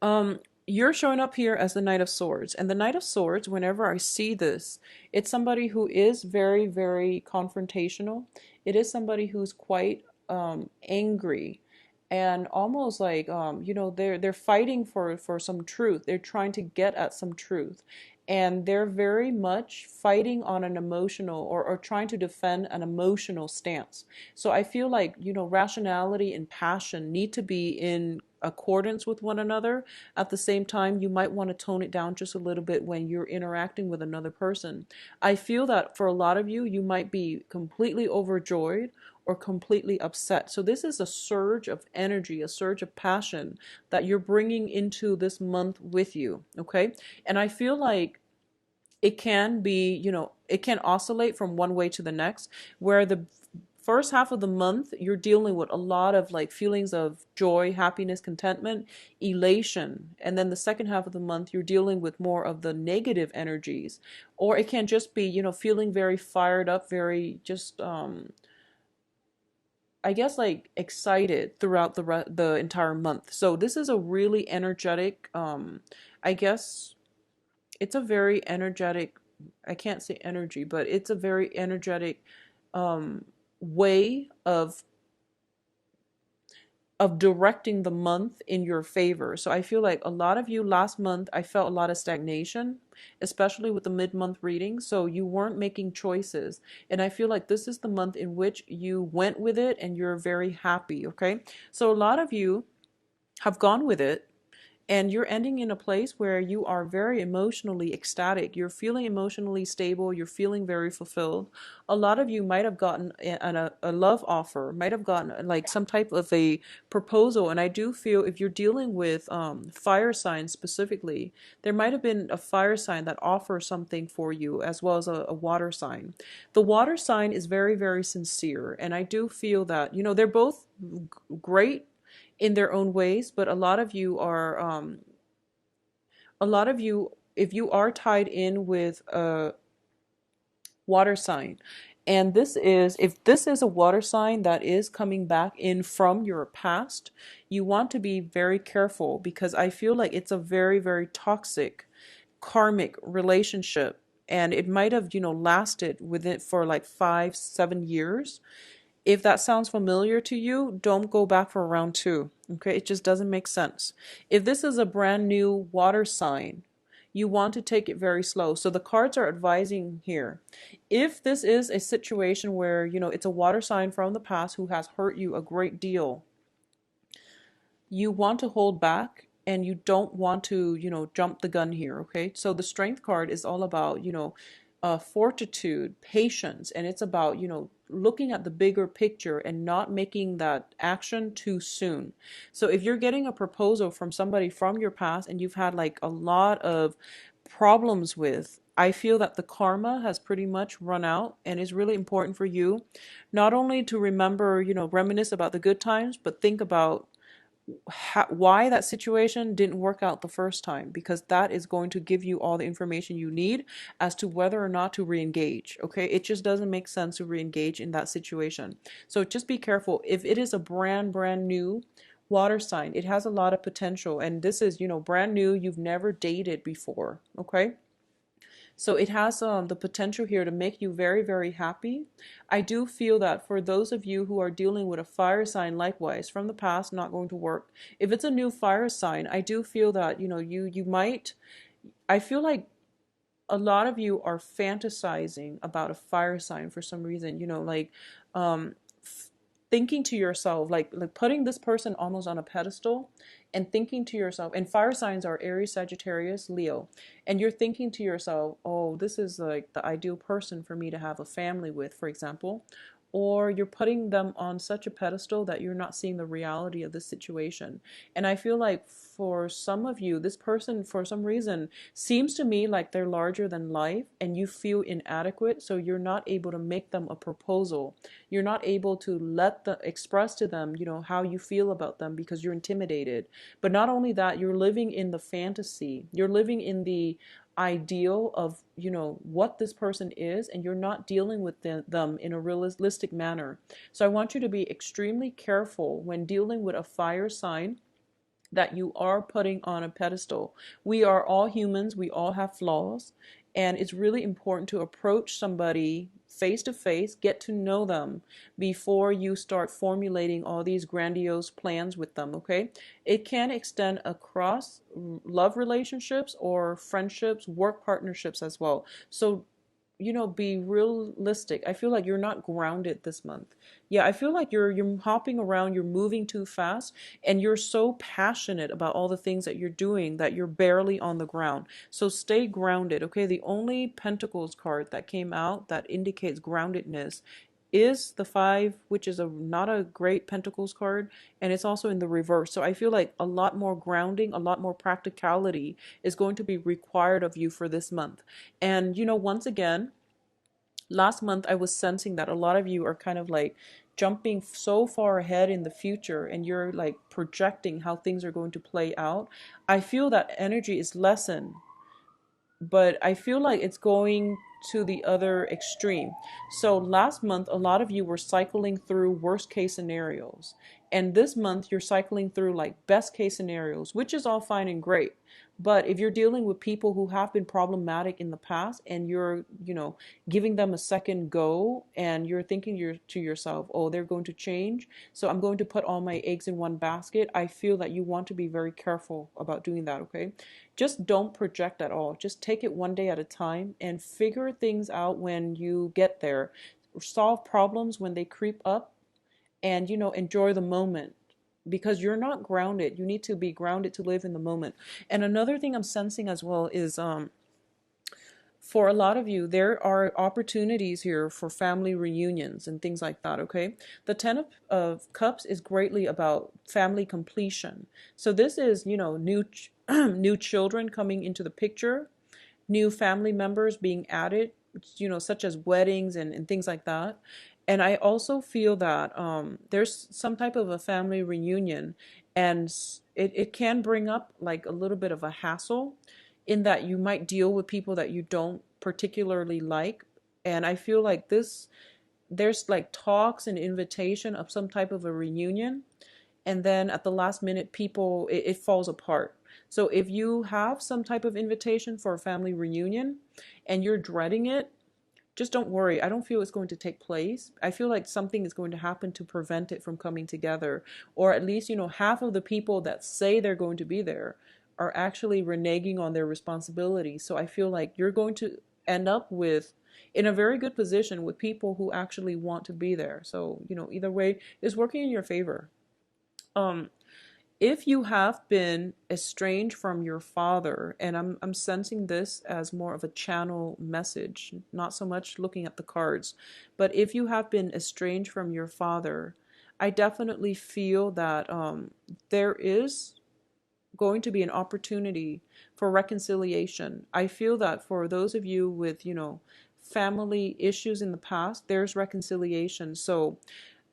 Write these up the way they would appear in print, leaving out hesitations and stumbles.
You're showing up here as the Knight of Swords. And the Knight of Swords, whenever I see this, it's somebody who is very, very confrontational. It is somebody who's quite angry and almost like they're fighting for some truth. They're trying to get at some truth. And they're very much fighting on an emotional or trying to defend an emotional stance. So I feel like, rationality and passion need to be in accordance with one another. At the same time, you might want to tone it down just a little bit when you're interacting with another person. I feel that for a lot of you, you might be completely overjoyed or completely upset. So this is a surge of energy, a surge of passion that you're bringing into this month with you, okay? And I feel like it can be, it can oscillate from one way to the next, where the first half of the month you're dealing with a lot of like feelings of joy, happiness, contentment, elation, and then the second half of the month you're dealing with more of the negative energies. Or it can just be, feeling very fired up, very just I guess like excited throughout the entire month. So this is a really energetic I guess it's a very energetic, I can't say energy, but it's a very energetic um, way of directing the month in your favor. So I feel like a lot of you last month, I felt a lot of stagnation, especially with the mid-month reading. So you weren't making choices. And I feel like this is the month in which you went with it and you're very happy, okay? So a lot of you have gone with it and you're ending in a place where you are very emotionally ecstatic. You're feeling emotionally stable. You're feeling very fulfilled. A lot of you might have gotten a love offer, might have gotten like some type of a proposal. And I do feel if you're dealing with fire signs specifically, there might have been a fire sign that offers something for you as well as a water sign. The water sign is very, very sincere. And I do feel that, they're both great in their own ways, but a lot of you, if you are tied in with a water sign, and if this is a water sign that is coming back in from your past, you want to be very careful because I feel like it's a very, very toxic karmic relationship. And it might have, lasted with it for like 5, 7 years. If that sounds familiar to you, don't go back for round two. Okay, it just doesn't make sense. If this is a brand new water sign, you want to take it very slow. So the cards are advising here. If this is a situation where, it's a water sign from the past who has hurt you a great deal, you want to hold back and you don't want to, jump the gun here, okay? So the strength card is all about, fortitude, patience, and it's about, looking at the bigger picture and not making that action too soon. So if you're getting a proposal from somebody from your past and you've had like a lot of problems with, I feel that the karma has pretty much run out and it's really important for you not only to remember, reminisce about the good times, but think about why that situation didn't work out the first time, because that is going to give you all the information you need as to whether or not to re-engage. Okay, it just doesn't make sense to re-engage in that situation. So just be careful. If it is a brand new water sign, it has a lot of potential, and this is, brand new, you've never dated before. Okay, so it has the potential here to make you very, very happy. I do feel that for those of you who are dealing with a fire sign, likewise, from the past, not going to work. If it's a new fire sign, I do feel that, you might, I feel like a lot of you are fantasizing about a fire sign for some reason, like um, thinking to yourself, like putting this person almost on a pedestal and thinking to yourself, and fire signs are Aries, Sagittarius, Leo, and you're thinking to yourself, oh, this is like the ideal person for me to have a family with, for example. Or you're putting them on such a pedestal that you're not seeing the reality of the situation. And I feel like for some of you, this person, for some reason, seems to me like they're larger than life and you feel inadequate. So you're not able to make them a proposal. You're not able to let the express to them, how you feel about them because you're intimidated. But not only that, you're living in the fantasy. You're living in the ideal of, what this person is, and you're not dealing with them in a realistic manner. So I want you to be extremely careful when dealing with a fire sign that you are putting on a pedestal. We are all humans, we all have flaws, and it's really important to approach somebody face to face, get to know them before you start formulating all these grandiose plans with them, okay? It can extend across love relationships or friendships, work partnerships as well. So be realistic. I feel like you're not grounded this month. Yeah, I feel like you're hopping around, you're moving too fast, and you're so passionate about all the things that you're doing that you're barely on the ground. So stay grounded, okay? The only Pentacles card that came out that indicates groundedness is the five, which is a not a great Pentacles card, and it's also in the reverse. So I feel like a lot more grounding, a lot more practicality is going to be required of you for this month. And once again, last month I was sensing that a lot of you are kind of like jumping so far ahead in the future, and you're like projecting how things are going to play out. I feel that energy is lessened, but I feel like it's going to the other extreme. So last month, a lot of you were cycling through worst case scenarios. And this month, you're cycling through like best case scenarios, which is all fine and great. But if you're dealing with people who have been problematic in the past, and you're, giving them a second go, and you're thinking to yourself, oh, they're going to change, so I'm going to put all my eggs in one basket, I feel that you want to be very careful about doing that, okay? Just don't project at all. Just take it one day at a time and figure things out when you get there. Solve problems when they creep up, and enjoy the moment, because you're not grounded. You need to be grounded to live in the moment. And another thing I'm sensing as well is for a lot of you, there are opportunities here for family reunions and things like that, okay? The Ten of Cups is greatly about family completion. So this is, new new children coming into the picture, new family members being added, such as weddings and things like that. And I also feel that there's some type of a family reunion, and it can bring up like a little bit of a hassle, in that you might deal with people that you don't particularly like. And I feel like there's like talks and invitation of some type of a reunion, and then at the last minute people it falls apart. So if you have some type of invitation for a family reunion and you're dreading it, just don't worry. I don't feel it's going to take place. I feel like something is going to happen to prevent it from coming together. Or at least, half of the people that say they're going to be there are actually reneging on their responsibility. So I feel like you're going to end up in a very good position with people who actually want to be there. So, either way is working in your favor. Um, if you have been estranged from your father, and I'm sensing this as more of a channel message, not so much looking at the cards, but if you have been estranged from your father, I definitely feel that there is going to be an opportunity for reconciliation. I feel that for those of you with, family issues in the past, there's reconciliation. So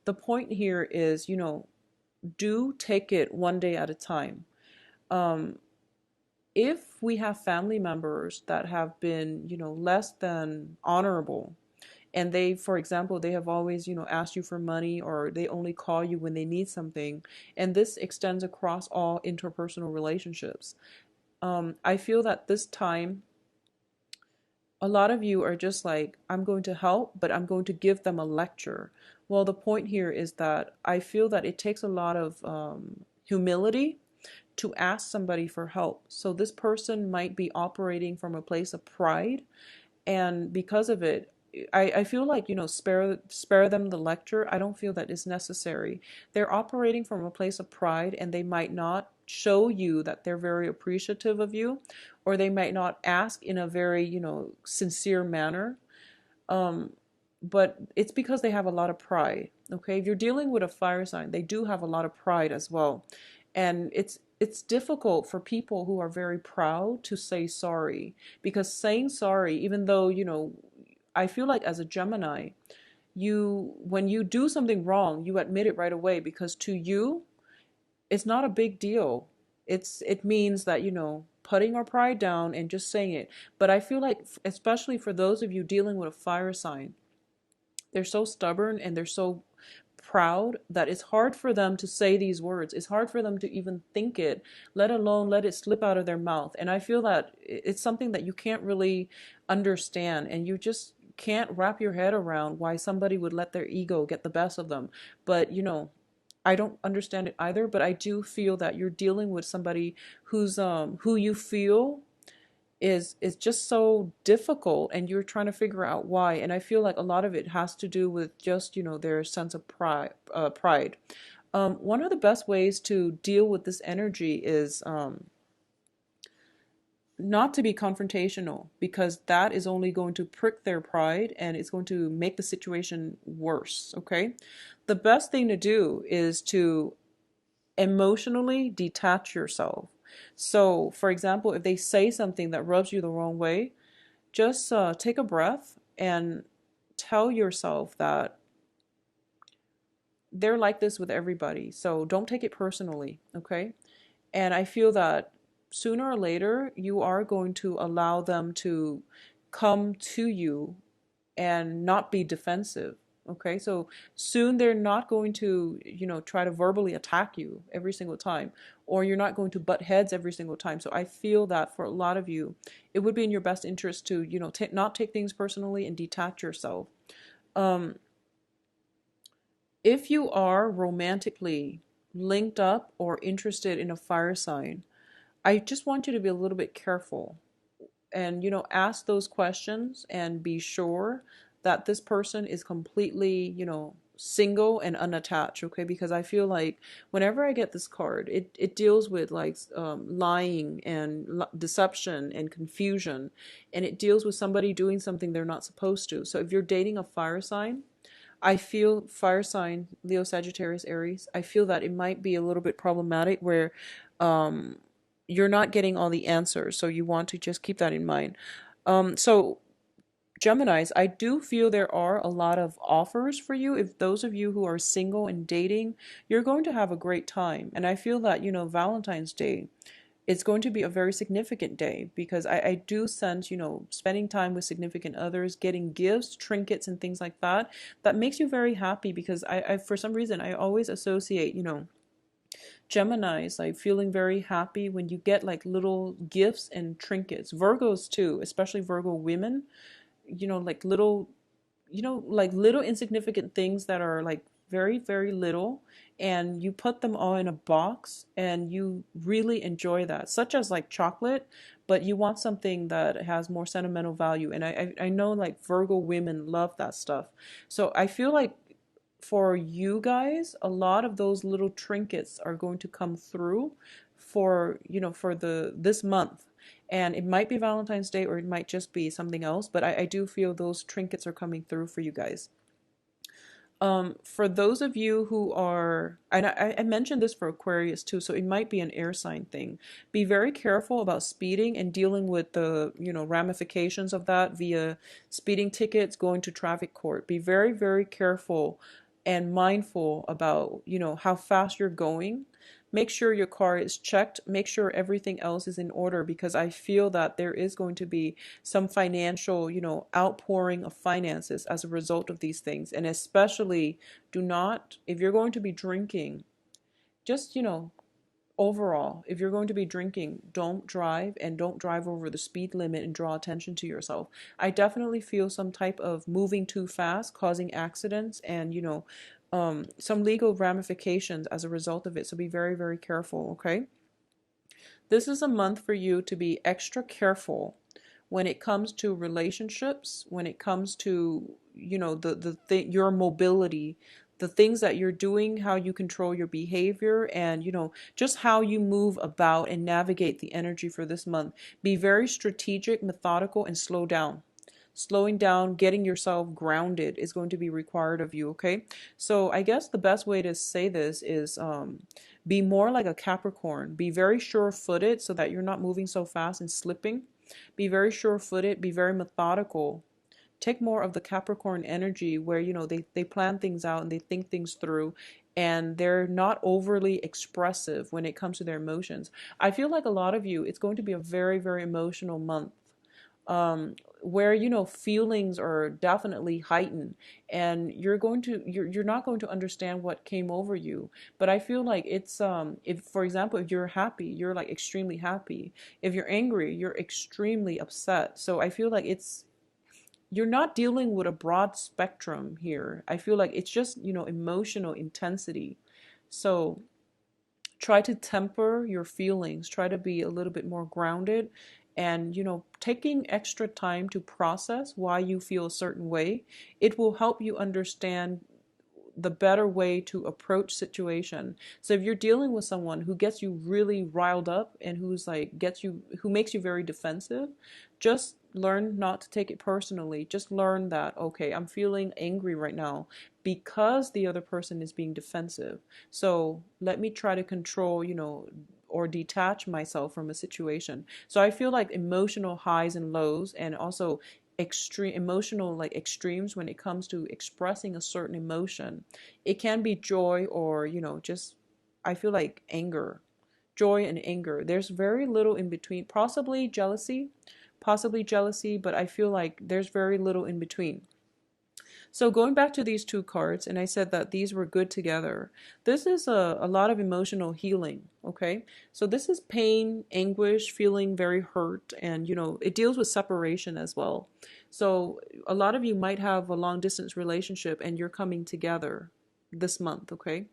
the point here is, do take it one day at a time. Um, if we have family members that have been, less than honorable, and they, for example, they have always, asked you for money, or they only call you when they need something, and this extends across all interpersonal relationships. I feel that this time, a lot of you are just like, I'm going to help, but I'm going to give them a lecture. Well, the point here is that I feel that it takes a lot of humility to ask somebody for help. So this person might be operating from a place of pride, and because of it, I feel like, spare them the lecture. I don't feel that is necessary. They're operating from a place of pride, and they might not show you that they're very appreciative of you, or they might not ask in a very, sincere manner. Um, but it's because they have a lot of pride. Okay, if you're dealing with a fire sign, they do have a lot of pride as well, and it's difficult for people who are very proud to say sorry, because saying sorry, even though, I feel like as a Gemini, when you do something wrong, you admit it right away, because to you, it's not a big deal. It means that, putting our pride down and just saying it. But I feel like, especially for those of you dealing with a fire sign, they're so stubborn, and they're so proud that it's hard for them to say these words. It's hard for them to even think it, let alone let it slip out of their mouth. And I feel that it's something that you can't really understand, and you just can't wrap your head around why somebody would let their ego get the best of them. But I don't understand it either, but I do feel that you're dealing with somebody who you feel is just so difficult, and you're trying to figure out why. And I feel like a lot of it has to do with just their sense of pride. One of the best ways to deal with this energy is not to be confrontational, because that is only going to prick their pride and it's going to make the situation worse. Okay, the best thing to do is to emotionally detach yourself. So, for example, if they say something that rubs you the wrong way, just take a breath and tell yourself that they're like this with everybody. So don't take it personally, okay? And I feel that sooner or later, you are going to allow them to come to you and not be defensive. Okay, so soon they're not going to, try to verbally attack you every single time, or you're not going to butt heads every single time. So I feel that for a lot of you, it would be in your best interest to, not take things personally and detach yourself. Um, if you are romantically linked up or interested in a fire sign, I just want you to be a little bit careful and ask those questions and be sure that this person is completely single and unattached. Okay, because I feel like whenever I get this card, it deals with like lying and deception and confusion, and it deals with somebody doing something they're not supposed to. So if you're dating a fire sign, I feel fire sign, Leo, Sagittarius, Aries, I feel that it might be a little bit problematic where um, you're not getting all the answers. So you want to just keep that in mind. So Geminis, I do feel there are a lot of offers for you. If those of you who are single and dating, you're going to have a great time. And I feel that, Valentine's Day, it's going to be a very significant day, because I do sense, spending time with significant others, getting gifts, trinkets, and things like that, that makes you very happy. Because I for some reason, I always associate, Geminis like feeling very happy when you get like little gifts and trinkets. Virgos too, especially Virgo women, like little, like little insignificant things that are like very, very little, and you put them all in a box and you really enjoy that, such as like chocolate, but you want something that has more sentimental value. And I know like Virgo women love that stuff. So I feel like for you guys, a lot of those little trinkets are going to come through for, for this month. And it might be Valentine's Day, or it might just be something else, but I do feel those trinkets are coming through for you guys. For those of you who are, and I mentioned this for Aquarius too, so it might be an air sign thing. Be very careful about speeding and dealing with the, ramifications of that via speeding tickets, going to traffic court. Be very, very careful and mindful about, how fast you're going. Make sure your car is checked. Make sure everything else is in order, because I feel that there is going to be some financial, outpouring of finances as a result of these things. And especially, do not, if you're going to be drinking, just, overall, if you're going to be drinking, don't drive, and don't drive over the speed limit and draw attention to yourself. I definitely feel some type of moving too fast causing accidents and, some legal ramifications as a result of it. So be very, very careful, okay? This is a month for you to be extra careful when it comes to relationships, when it comes to, your mobility, the things that you're doing, how you control your behavior, and, just how you move about and navigate the energy for this month. Be very strategic, methodical, and slow down. Slowing down, getting yourself grounded is going to be required of you, okay? So I guess the best way to say this is be more like a Capricorn. Be very sure-footed so that you're not moving so fast and slipping. Be very sure-footed, be very methodical. Take more of the Capricorn energy where, they plan things out and they think things through, and they're not overly expressive when it comes to their emotions. I feel like a lot of you, it's going to be a very, very emotional month. where feelings are definitely heightened, and you're not going to understand what came over you. But I feel like it's if, for example, if you're happy, you're like extremely happy. If you're angry, you're extremely upset. So I feel like it's you're not dealing with a broad spectrum here. I feel like it's just emotional intensity. So try to temper your feelings, try to be a little bit more grounded, and taking extra time to process why you feel a certain way, it will help you understand the better way to approach situation. So if you're dealing with someone who gets you really riled up and who makes you very defensive, just learn not to take it personally. Just learn that, okay, I'm feeling angry right now because the other person is being defensive. So let me try to control, or detach myself from a situation. So I feel like emotional highs and lows, and also extreme emotional like extremes when it comes to expressing a certain emotion. It can be joy, or just, I feel like anger, joy and anger. There's very little in between. Possibly jealousy, but I feel like there's very little in between. So going back to these two cards, and I said that these were good together. This is a lot of emotional healing, okay? So this is pain, anguish, feeling very hurt, and it deals with separation as well. So a lot of you might have a long distance relationship and you're coming together this month, okay?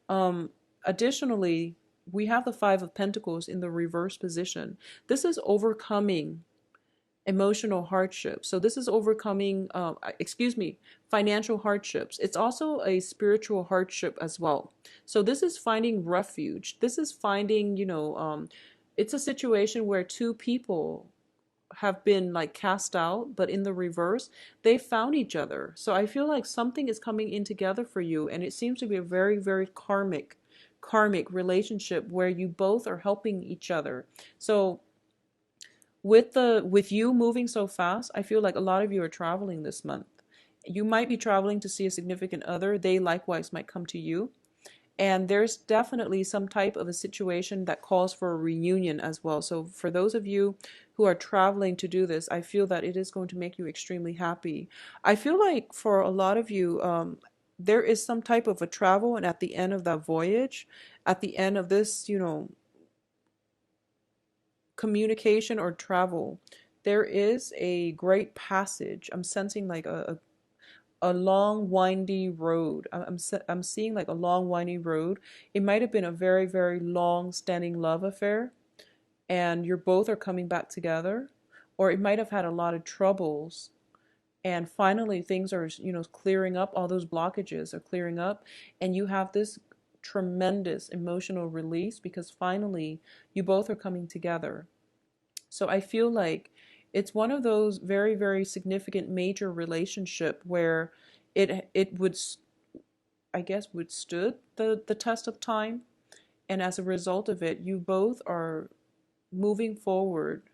Um, Additionally, we have the Five of Pentacles in the reverse position. This is overcoming emotional hardship. So this is overcoming, financial hardships. It's also a spiritual hardship as well. So this is finding refuge. This is finding, it's a situation where two people have been like cast out, but in the reverse, they found each other. So I feel like something is coming in together for you, and it seems to be a very, very karmic relationship where you both are helping each other. So with you moving so fast, I feel like a lot of you are traveling this month. You might be traveling to see a significant other. They likewise might come to you. And there's definitely some type of a situation that calls for a reunion as well. So for those of you who are traveling to do this, I feel that it is going to make you extremely happy. I feel like for a lot of you, there is some type of a travel, and at the end of that voyage, at the end of this, communication or travel, there is a great passage. I'm sensing like a long windy road. I'm seeing like a long windy road. It might have been a very, very long standing love affair, and you're both are coming back together, or it might have had a lot of troubles, and finally things are clearing up. All those blockages are clearing up, and you have this tremendous emotional release because finally you both are coming together. So I feel like it's one of those very, very significant major relationship where it would, I guess, withstood the test of time, and as a result of it, you both are moving forward.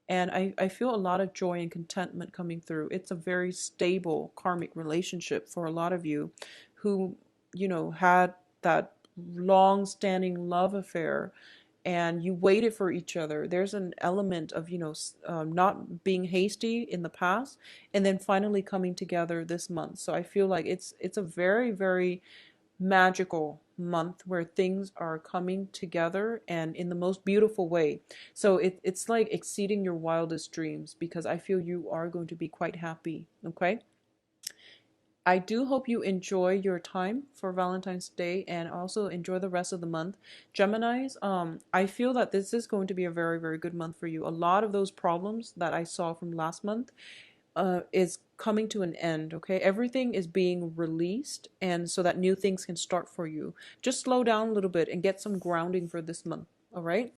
And I feel a lot of joy and contentment coming through. It's a very stable karmic relationship for a lot of you who, had that long standing love affair, and you waited for each other. There's an element of, not being hasty in the past, and then finally coming together this month. So I feel like it's a very, very magical month where things are coming together and in the most beautiful way. So it's like exceeding your wildest dreams, because I feel you are going to be quite happy. Okay. I do hope you enjoy your time for Valentine's Day and also enjoy the rest of the month. Geminis, I feel that this is going to be a very, very good month for you. A lot of those problems that I saw from last month is coming to an end, okay? Everything is being released, and so that new things can start for you. Just slow down a little bit and get some grounding for this month, all right?